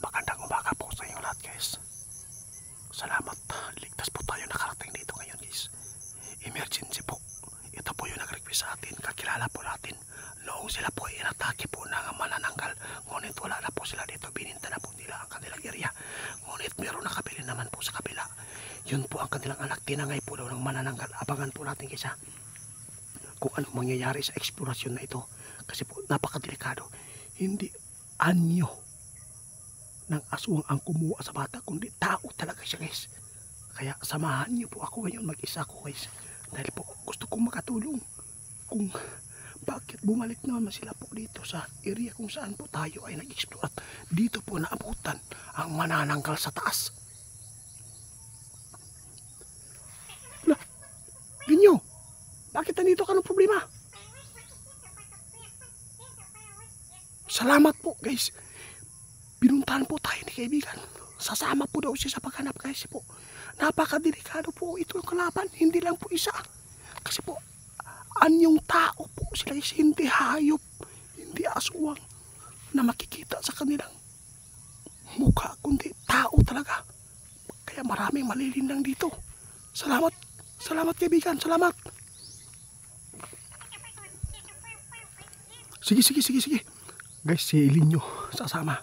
Magandang umaga po sa inyo lahat guys. Salamat, ligtas po tayo nakarating dito ngayon guys. Emergency po. Ito po yung nag-request sa atin, kakilala po natin. Noong sila po ay inatake po ng manananggal, ngunit wala na po sila dito, bininta na po nila ang kanilang area. Ngunit meron nakabili naman po sa kabila. Yun po ang kanilang anak, tinangay po daw ng manananggal. Abangan po natin guys ha, kung anong mangyayari sa eksplorasyon na ito. Kasi po napakadelikado. Hindi anyo ng aswang ang kumuha sa bata, kundi tao talaga siya guys. Kaya samahan niyo po ako ngayon, mag-isa ko guys, dahil po gusto kong makatulong kung bakit bumalik naman sila po dito sa area kung saan po tayo ay nag-explore. At dito po naabutan ang manananggal sa taas. Wala, Ginyo, bakit nandito ka ng problema? Salamat po guys, binuntahan po tayo ni kaibigan. Sasama po daw siya sa paghanap guys po. Napakadelikado po ito yung kalaban, hindi lang po isa. Kasi po, anyong tao po sila, hindi hayop, hindi aswang na makikita sa kanilang mukha, kundi tao talaga. Kaya maraming malilinlang dito. Salamat, salamat kaibigan, salamat. Sige. Guys, si Elinyo sasama.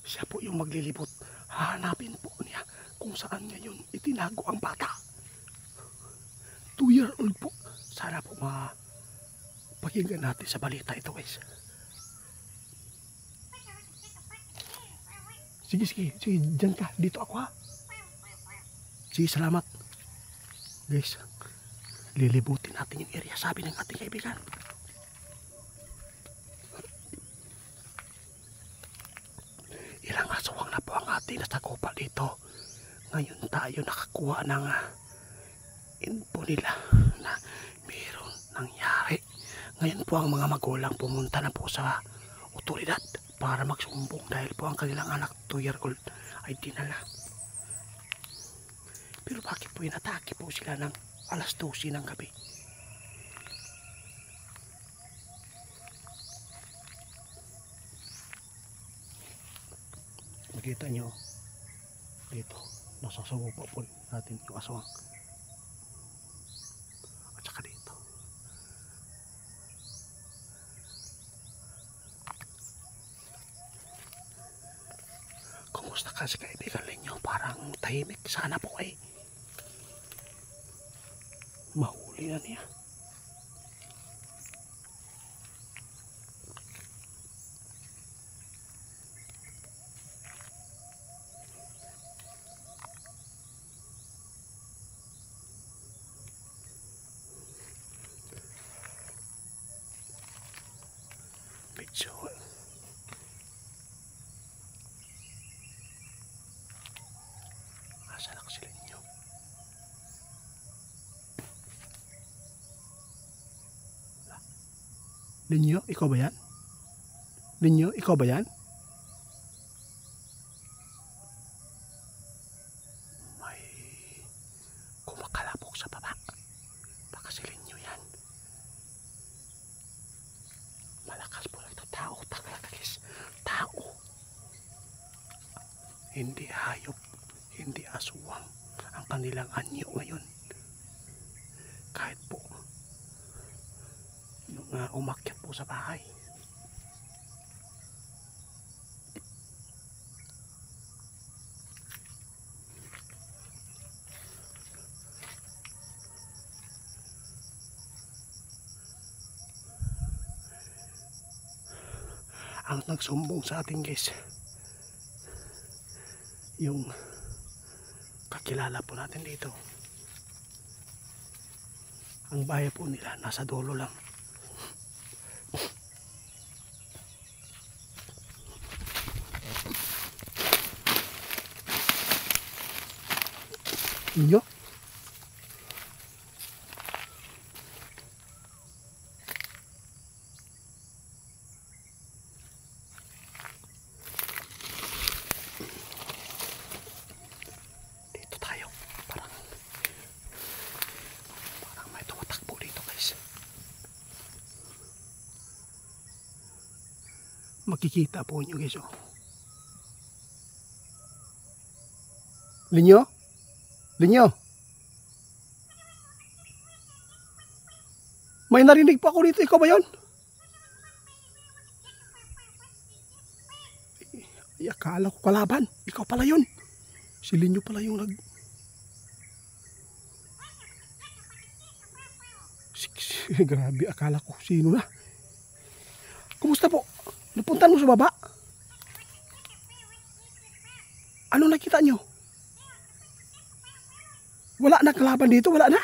Siya po yung maglilibot. Hanapin po niya kung saan ngayon itinago ang bata. 2-year-old po. Sana po mapakinggan natin sa balita ito guys. Sige, dyan ka. Dito ako ha. Sige, salamat. Guys, lilibutin natin yung area, sabi ng ating kaibigan. Ilang aswang na po ang ating nasakupa dito. Ngayon tayo nakakuha ng info nila na mayroon nangyari. Ngayon po ang mga magulang pumunta na po sa otoridad para magsumbong dahil po ang kanilang anak 2-year-old ay dinala. Pero bakit po inatake po sila ng alas 12 ng gabi? Makita nyo dito, nasasagupa po natin yung aswang. At saka dito. Kumusta ka si kaibigan ninyo? Parang tahimik. Sana po ay mahuli na niya. Medyo asan ako sila ninyo? Ninyo, ikaw ba yan? Ninyo, ikaw ba yan? May kumakalapok sa baba. Baka si Ninyo yan. Malakas po ito. Tao talaga guys. Tao. Hindi hayop, hindi aswang ang kanilang anyo ngayon. Kahit po nung umakyat po sa bahay. Ang nagsumbong sa atin guys, yung kakilala po natin dito. Ang bahay po nila nasa dulo lang. Inyo? Dito tayo. Parang may tumatakbo dito guys. Makikita po nyo guys oh. Linyo? Linyo? May narinig pa ako dito. Ikaw ba yun? Ay, akala ko kalaban. Ikaw pala yun. Si Linyo pala yung Grabe, akala ko sino na. Kumusta po? Napuntan mo sa baba? Ano nakita nyo? Wala na kalaban dito? Wala na?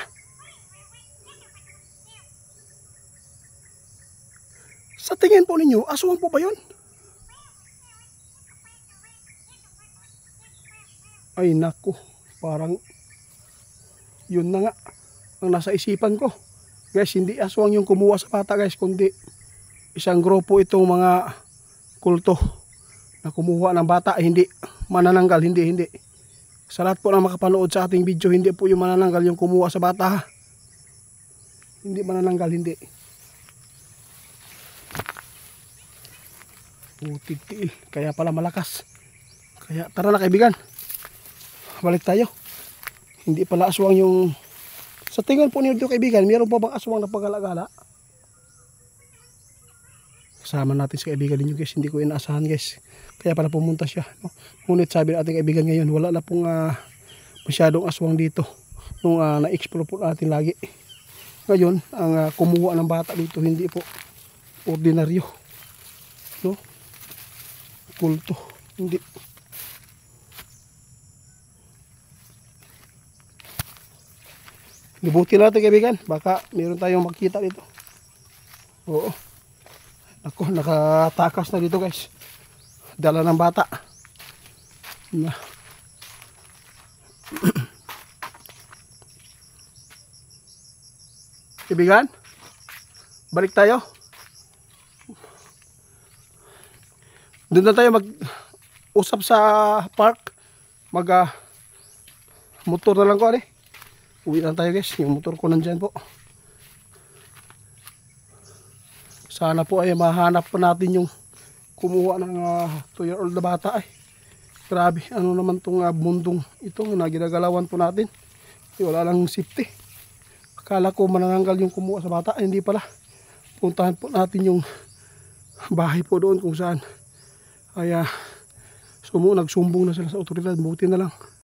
Sa tingin po ninyo, aswang po ba yun? Ay nako, parang yun na nga ang nasa isipan ko. Guys, hindi aswang yung kumuha sa bata guys, kundi isang grupo itong mga kulto na kumuha ng bata. Hindi manananggal, hindi. Sa lahat po na makapanood sa ating video, hindi po yung manananggal yung kumuha sa bata ha. Hindi manananggal, hindi. Putik tiil, kaya pala malakas. Kaya tara na kaibigan, balik tayo. Hindi pala aswang yung... Sa tingin po niyo kaibigan, mayroon pa bang aswang na pagala-gala? Kasama natin si kaibigan ninyo guys, hindi ko inaasahan guys. Kaya pala pumunta siya. No? Ngunit sabi ng ating kaibigan ngayon, wala na pong masyadong aswang dito. Nung na-explore po natin lagi. Ngayon, ang kumuha ng bata dito, hindi po ordinaryo. No? Kulto. Hindi. Libutin natin kaibigan, baka meron tayong makita dito. Oo. Ako, nakatakas na dito guys. Dala ng bata. Na. Kaibigan, balik tayo. Doon na tayo mag-usap sa park. Motor na lang ko uwi lang tayo guys, yung motor ko nandyan po. Sana po ay mahanap pa natin yung kumuha ng 2-year-old na bata Grabe, ano naman tong mundong ito na ginagalawan po natin. Wala lang safety. Akala ko manananggal yung kumuha sa bata, hindi pala. Puntahan po natin yung bahay po doon kung saan ay nagsumbong na sila sa otoridad. Buti na lang